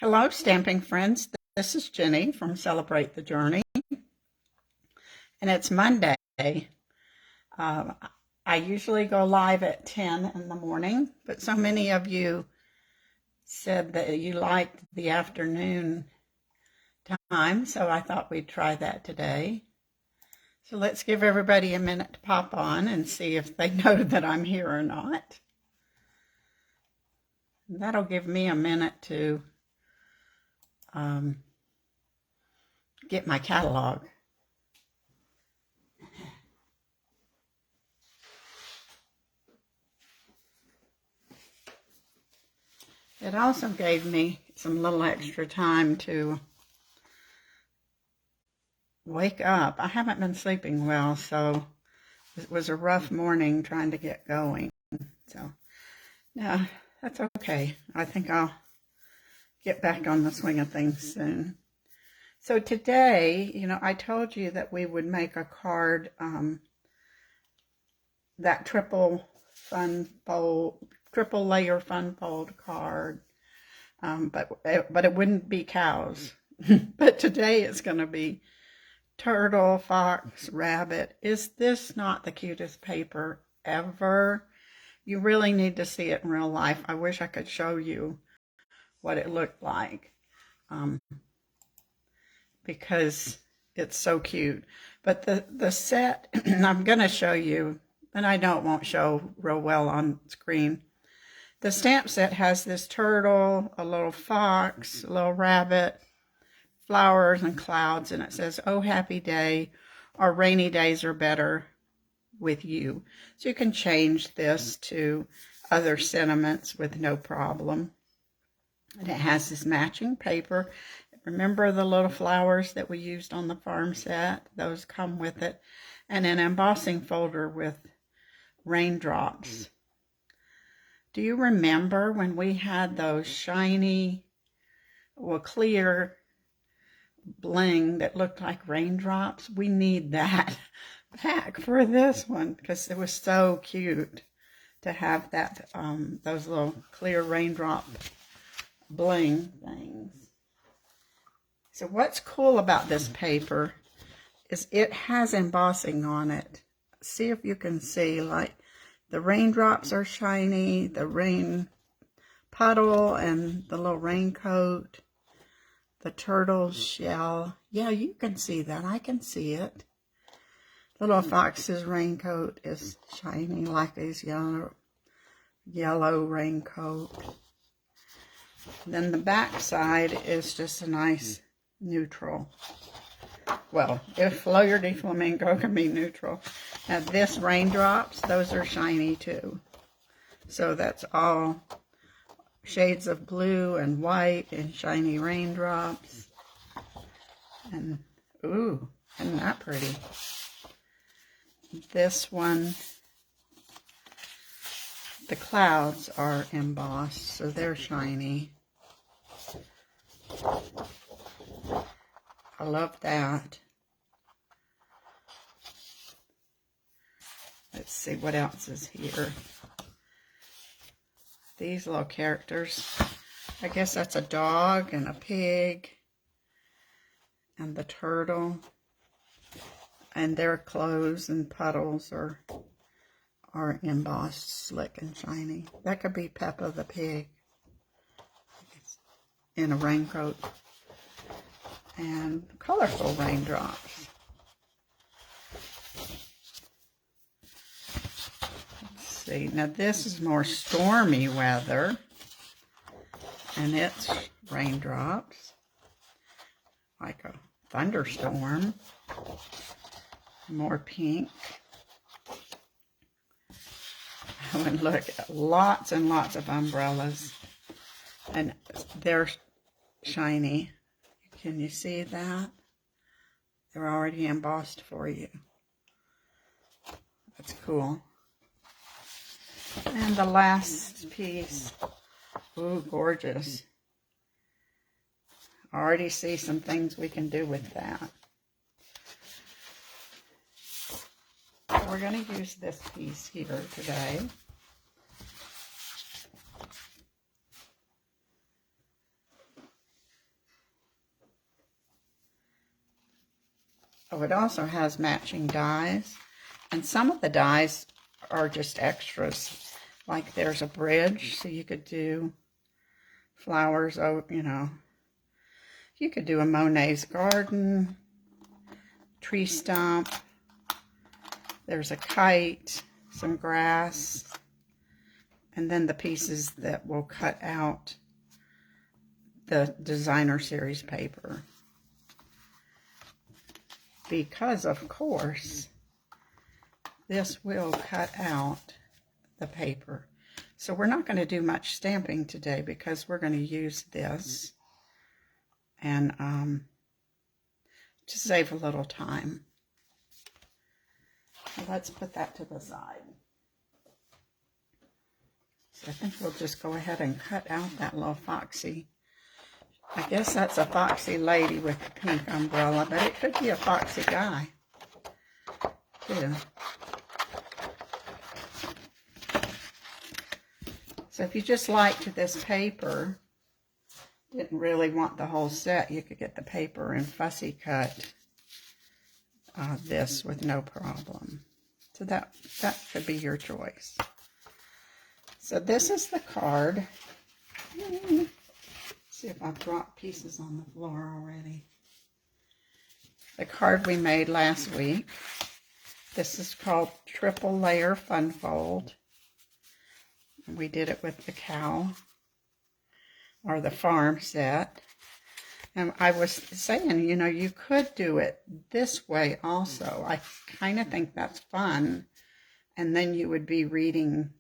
Hello, stamping friends. This is Jenny from Celebrate the Journey, and it's Monday. I usually go live at 10 in the morning, but so many of you said that you liked the afternoon time, so I thought we'd try that today. So let's give everybody a minute to pop on and see if they know that I'm here or not. That'll give me a minute to get my catalog. It also gave me some little extra time to wake up. I haven't been sleeping well, so it was a rough morning trying to get going. So, yeah, that's okay. I think I'll get back on the swing of things soon. So today, I told you that we would make a card, that triple layer fun fold card, but it wouldn't be cows. But today it's going to be turtle, fox, rabbit. Is this not the cutest paper ever? You really need to see it in real life. I wish I could show you what it looked like, because it's so cute. But the set, I'm going to show you, and I know it won't show real well on screen. The stamp set has this turtle, a little fox, a little rabbit, flowers and clouds, and it says, "Oh, happy day," or "Rainy days are better with you." So you can change this to other sentiments with no problem. And it has this matching paper. Remember the little flowers that we used on the farm set? Those come with it. And an embossing folder with raindrops. Do you remember when we had those shiny, clear bling that looked like raindrops? We need that back for this one because it was so cute to have that, those little clear raindrop bling things. So what's cool about this paper is it has embossing on it. See if you can see, like, the raindrops are shiny, the rain puddle and the little raincoat, the turtle's shell. Yeah, you can see that. I can see it. The little fox's raincoat is shiny like his yellow raincoat. Then the back side is just a nice neutral. Well, if Fleur de Flamingo can be neutral. Now this raindrops, those are shiny too. So that's all shades of blue and white and shiny raindrops. And, ooh, isn't that pretty? This one, the clouds are embossed, so they're shiny. I love that. Let's see what else is here. These little characters. I guess that's a dog and a pig and the turtle. And their clothes and puddles are embossed, slick and shiny. That could be Peppa the pig in a raincoat. And colorful raindrops. Let's see. Now this is more stormy weather. And it's raindrops. Like a thunderstorm. More pink. And look, lots and lots of umbrellas. And they're shiny. Can you see that? They're already embossed for you. That's cool. And the last piece. Ooh, gorgeous. I already see some things we can do with that. We're going to use this piece here today. Oh, it also has matching dies, and some of the dies are just extras. Like there's a bridge, so you could do flowers, oh, you know. You could do a Monet's garden, tree stump. There's a kite, some grass, and then the pieces that will cut out the designer series paper. Because, of course, this will cut out the paper. So we're not going to do much stamping today because we're going to use this and to save a little time. So let's put that to the side. So I think we'll just go ahead and cut out that little foxy. I guess that's a foxy lady with a pink umbrella, but it could be a foxy guy, too. So if you just liked this paper, didn't really want the whole set, you could get the paper and fussy cut this with no problem. So that could be your choice. So this is the card. See if I've dropped pieces on the floor already. The card we made last week. This is called Triple Layer Fun Fold. We did it with the cow or the farm set. And I was saying, you know, you could do it this way also. I kind of think that's fun. And then you would be reading.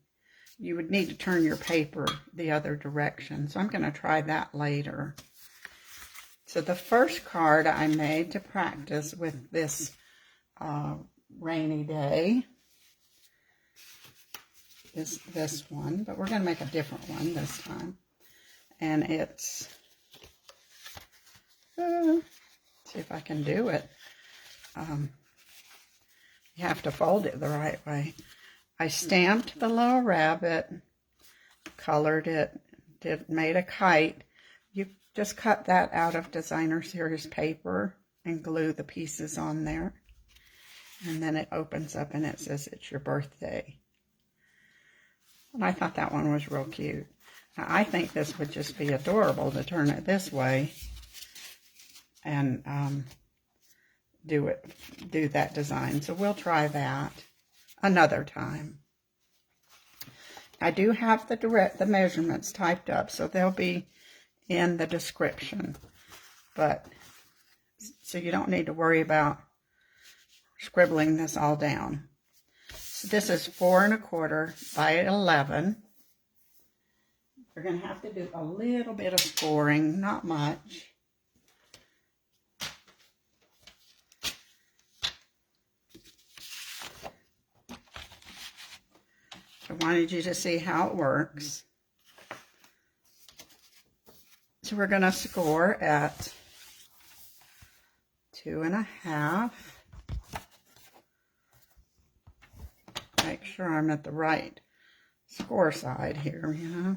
You would need to turn your paper the other direction. So I'm going to try that later. So the first card I made to practice with this rainy day is this one. But we're going to make a different one this time. And it's, see if I can do it. You have to fold it the right way. I stamped the little rabbit, colored it, made a kite. You just cut that out of designer series paper and glue the pieces on there. And then it opens up and it says it's your birthday. And I thought that one was real cute. Now, I think this would just be adorable to turn it this way and do that design. So we'll try that another time. I do have the measurements typed up, so they'll be in the description. But so you don't need to worry about scribbling this all down. So this is 4 1/4 by 11. You're going to have to do a little bit of scoring, not much. I wanted you to see how it works. So we're going to score at 2 1/2. Make sure I'm at the right score side here, you know.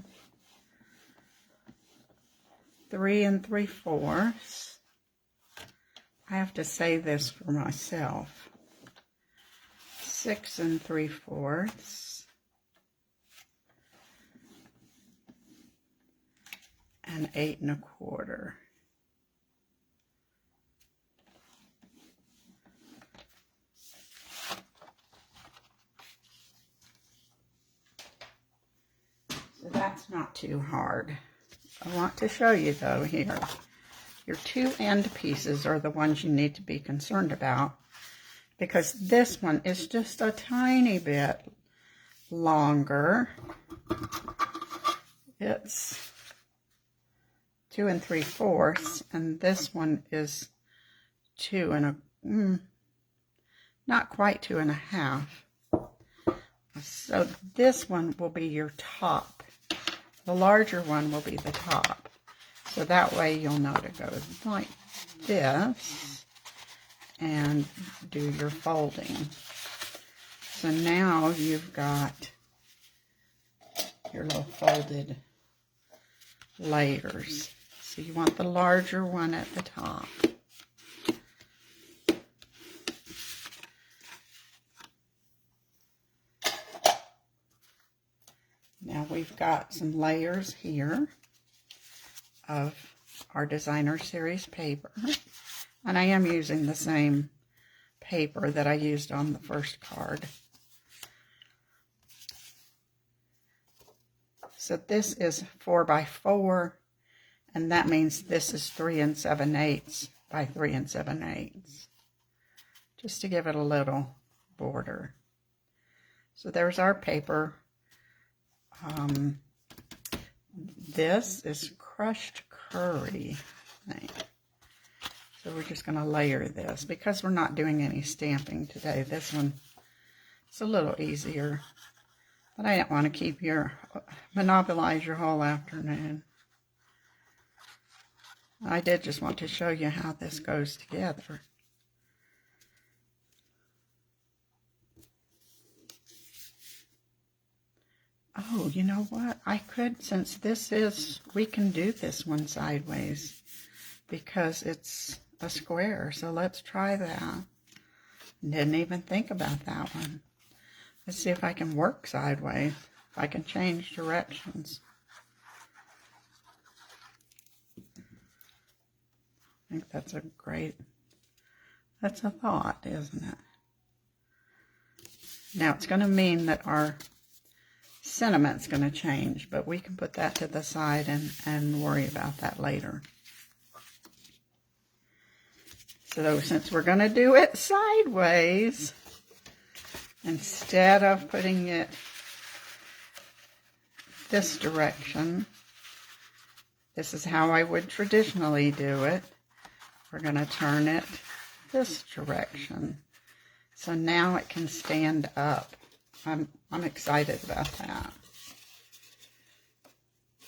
3 3/4. I have to say this for myself. 6 3/4. And 8 1/4. So that's not too hard. I want to show you though here. Your two end pieces are the ones you need to be concerned about, because this one is just a tiny bit longer. It's 2 3/4, and this one is 2 not quite 2 1/2. So this one will be your top. The larger one will be the top. So that way you'll know to go like this and do your folding. So now you've got your little folded layers. So you want the larger one at the top. Now we've got some layers here of our Designer Series paper. And I am using the same paper that I used on the first card. So this is 4 by 4, and that means this is 3 7/8 by 3 7/8. Just to give it a little border. So there's our paper. This is crushed curry, I think. So we're just going to layer this because we're not doing any stamping today. This one is a little easier, but I don't want to keep monopolize your whole afternoon. I did just want to show you how this goes together. Oh, you know what? I could, since we can do this one sideways because it's a square. So let's try that. Didn't even think about that one. Let's see if I can work sideways. If I can change directions. I think that's that's a thought, isn't it? Now it's going to mean that our sentiment's going to change, but we can put that to the side and worry about that later. So since we're going to do it sideways, instead of putting it this direction, this is how I would traditionally do it. We're going to turn it this direction. So now it can stand up. I'm excited about that.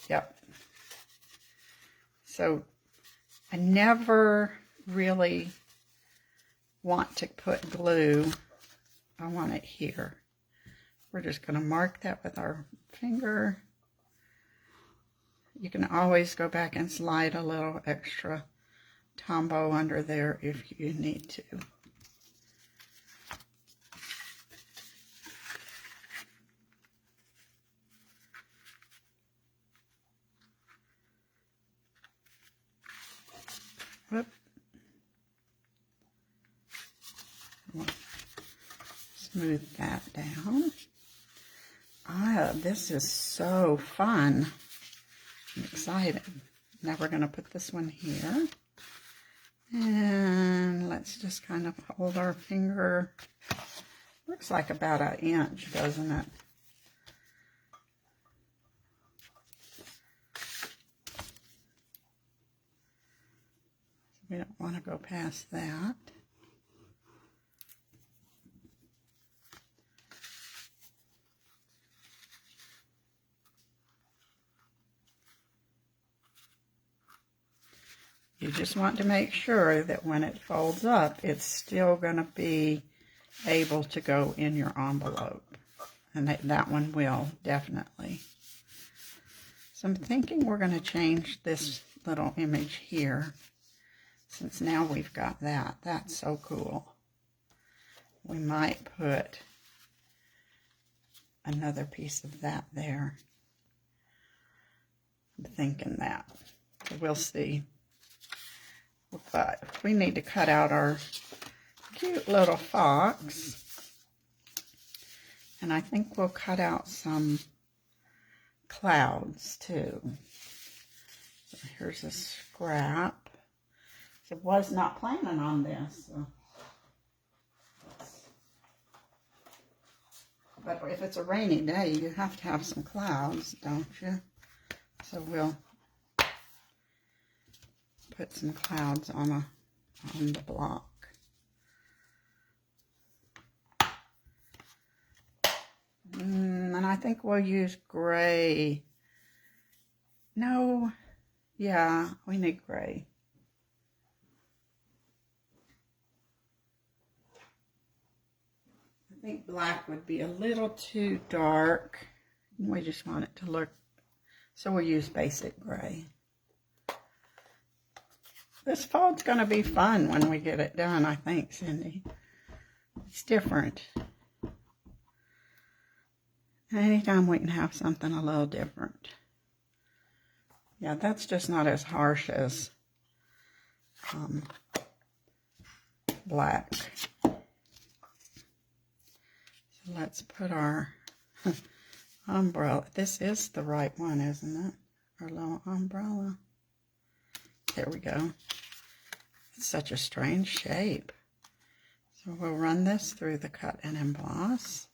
Yep. So I never really want to put glue. I want it here. We're just going to mark that with our finger. You can always go back and slide a little extra Tombow under there if you need to. Whoop. Smooth that down. This is so fun. I'm excited. Now we're going to put this one here. And let's just kind of hold our finger. Looks like about 1 inch, doesn't it? We don't want to go past that. You just want to make sure that when it folds up, it's still going to be able to go in your envelope. And that one will, definitely. So I'm thinking we're going to change this little image here. Since now we've got that. That's so cool. We might put another piece of that there. I'm thinking that. We'll see. But we need to cut out our cute little fox. And I think we'll cut out some clouds too. So here's a scrap. I was not planning on this. So. But if it's a rainy day, you have to have some clouds, don't you? So we'll put some clouds on the block. And I think we'll use gray. No, yeah, we need gray. I think black would be a little too dark. We just want it to look, so we'll use basic gray. This fold's going to be fun when we get it done, I think, Cindy. It's different. Anytime we can have something a little different. Yeah, that's just not as harsh as black. So let's put our umbrella. This is the right one, isn't it? Our little umbrella. There we go. It's such a strange shape. So we'll run this through the cut and emboss.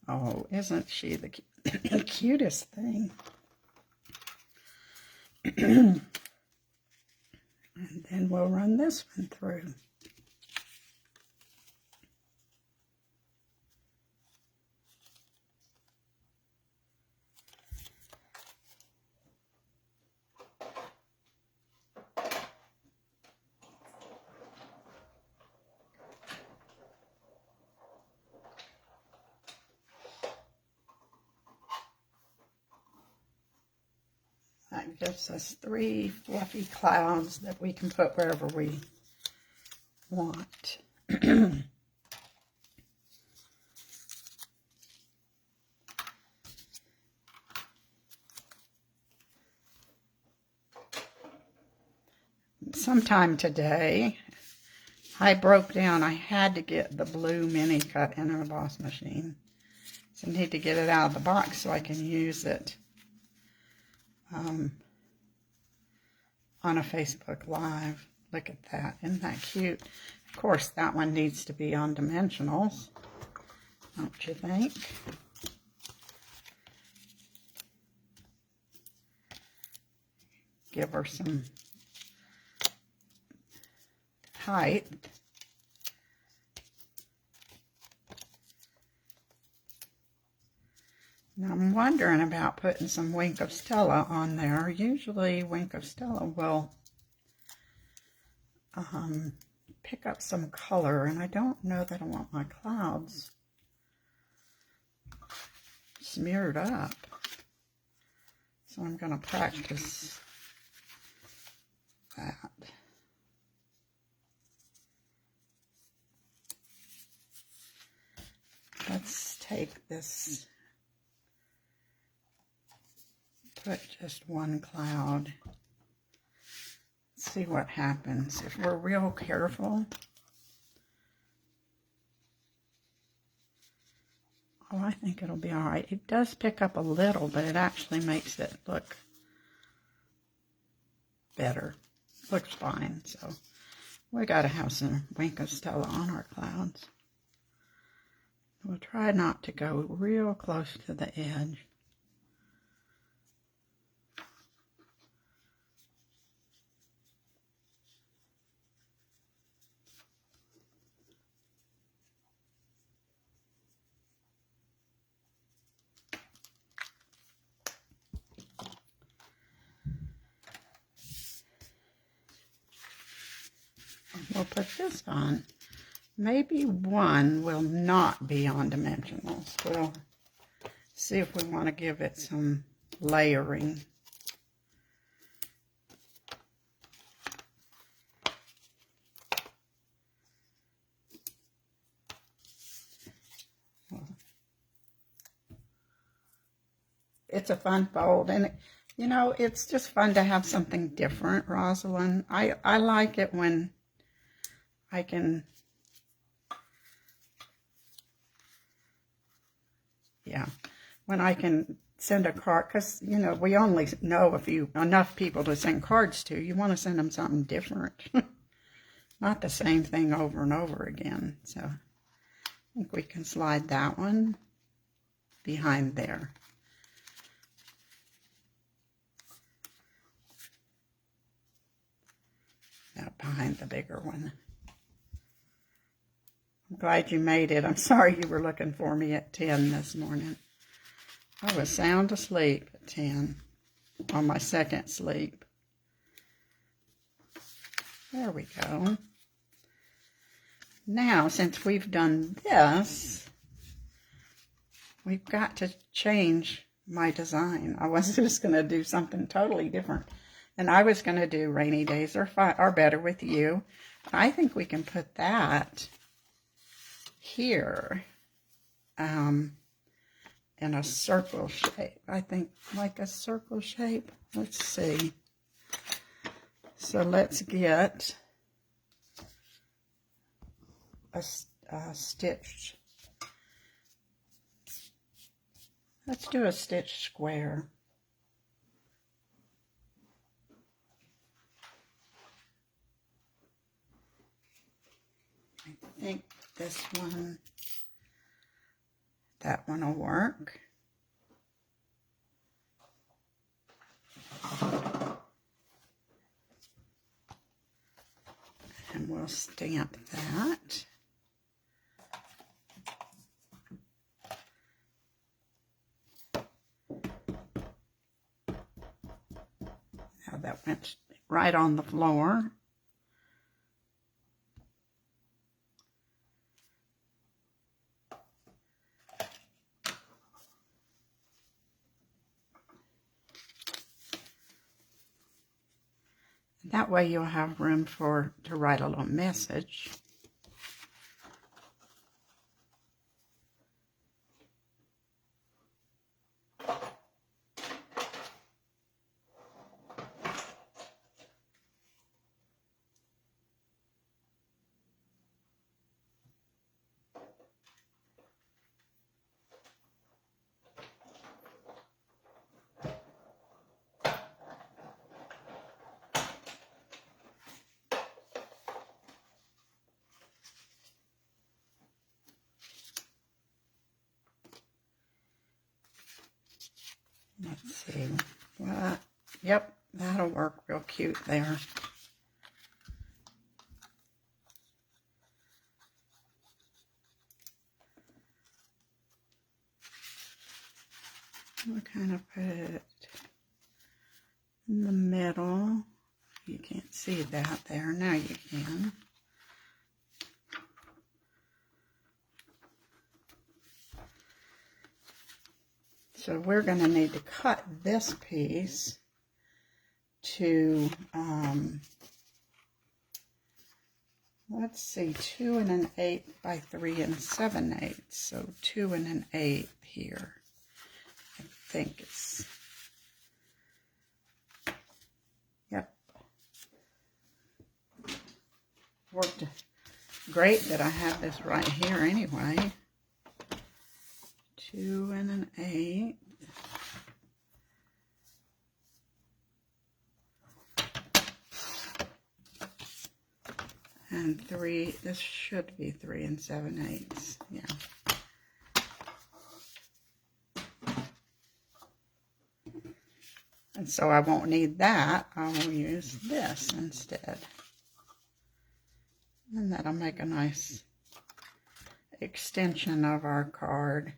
Oh, isn't she the cutest thing? And then we'll run this one through. That gives us 3 fluffy clouds that we can put wherever we want. Sometime today, I broke down. I had to get the blue mini cut and emboss machine. So I need to get it out of the box so I can use it on a Facebook Live. Look at that. Isn't that cute? Of course, that one needs to be on dimensionals, don't you think? Give her some height. Now I'm wondering about putting some Wink of Stella on there. Usually Wink of Stella will pick up some color, and I don't know that I want my clouds smeared up. So I'm going to practice that. Let's take this, put just one cloud. Let's see what happens if we're real careful. Oh, I think it'll be all right. It does pick up a little, but it actually makes it look better. Looks fine. So we got to have some Wink of Stella on our clouds. We'll try not to go real close to the edge. We'll put this on. Maybe one will not be on dimensionals. We'll see if we want to give it some layering. It's a fun fold, and you know, it's just fun to have something different, Rosalind. I like it when I can, when I can send a card, because, you know, we only know enough people to send cards to. You want to send them something different. Not the same thing over and over again. So I think we can slide that one behind there. That behind the bigger one. I'm glad you made it. I'm sorry you were looking for me at 10 this morning. I was sound asleep at 10 on my second sleep. There we go. Now, since we've done this, we've got to change my design. I was just going to do something totally different. And I was going to do Rainy Days Are Better With You. I think we can put that here. In a circle shape. I think like a circle shape. Let's see. So let's get a stitch. Let's do a stitch square. I think this one, that one will work. And we'll stamp that. Now that went right on the floor. That way you'll have room to write a little message. Let's see. What? Yep, that'll work real cute there. We'll kind of put it in the middle. You can't see that there. Now you can. So we're going to need to cut this piece to, let's see, 2 1/8 by 3 7/8. So 2 1/8 here. I think it's, yep. Worked great that I have this right here anyway. 2 1/8. And 3, this should be 3 7/8. Yeah. And so I won't need that. I will use this instead. And that'll make a nice extension of our card.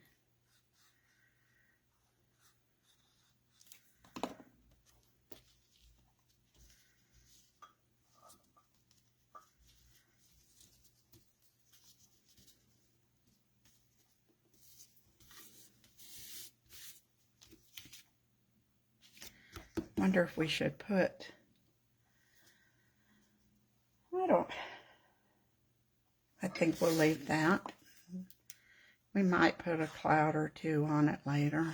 Wonder if we should put, I think we'll leave that. We might put a cloud or two on it later.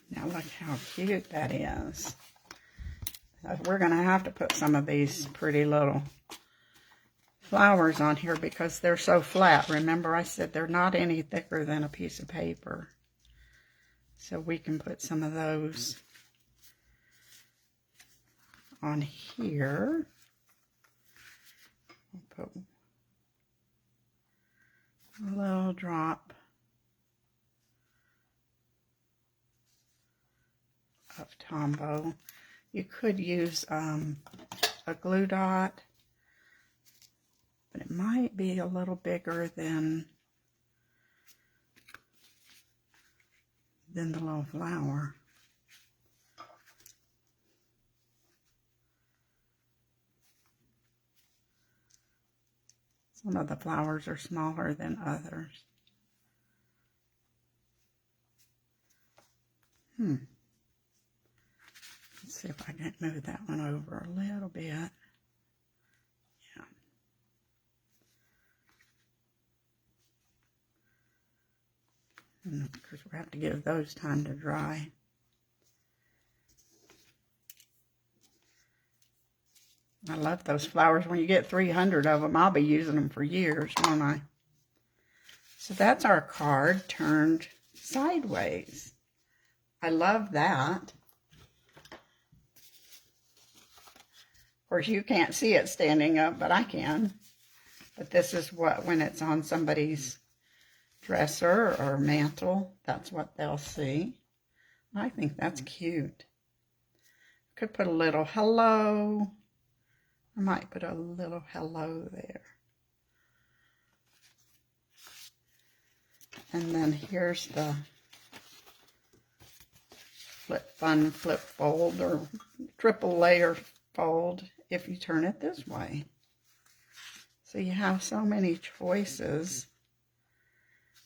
Now look how cute that is. We're going to have to put some of these pretty little flowers on here because they're so flat. Remember I said they're not any thicker than a piece of paper. So we can put some of those on here. We'll put a drop of Tombow. You could use a glue dot, but it might be a little bigger than the little flower. Some of the flowers are smaller than others. Let's see if I can move that one over a little bit. Yeah. Because we have to give those time to dry. I love those flowers. When you get 300 of them, I'll be using them for years, won't I? So that's our card turned sideways. I love that. Of course, you can't see it standing up, but I can. But this is what, when it's on somebody's dresser or mantle, that's what they'll see. I think that's cute. Could put a little hello. I might put a little hello there. And then here's the flip fold or triple layer fold if you turn it this way. So you have so many choices.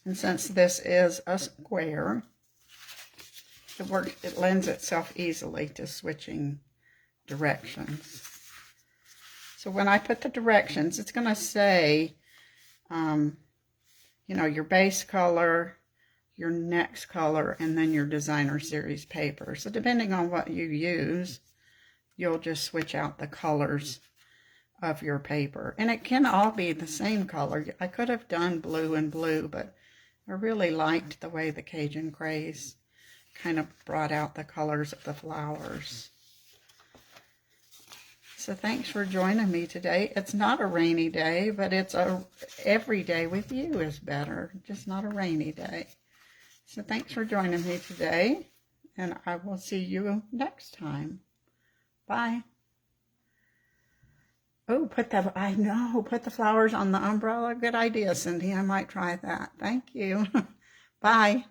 And since this is a square, it lends itself easily to switching directions. So when I put the directions, it's going to say, you know, your base color, your next color, and then your designer series paper. So depending on what you use, you'll just switch out the colors of your paper. And it can all be the same color. I could have done blue and blue, but I really liked the way the Cajun Craze kind of brought out the colors of the flowers. So thanks for joining me today. It's not a rainy day, but it's every day with you is better, just not a rainy day. So thanks for joining me today, and I will see you next time. Bye. Oh, put the flowers on the umbrella. Good idea, Cindy. I might try that. Thank you. Bye.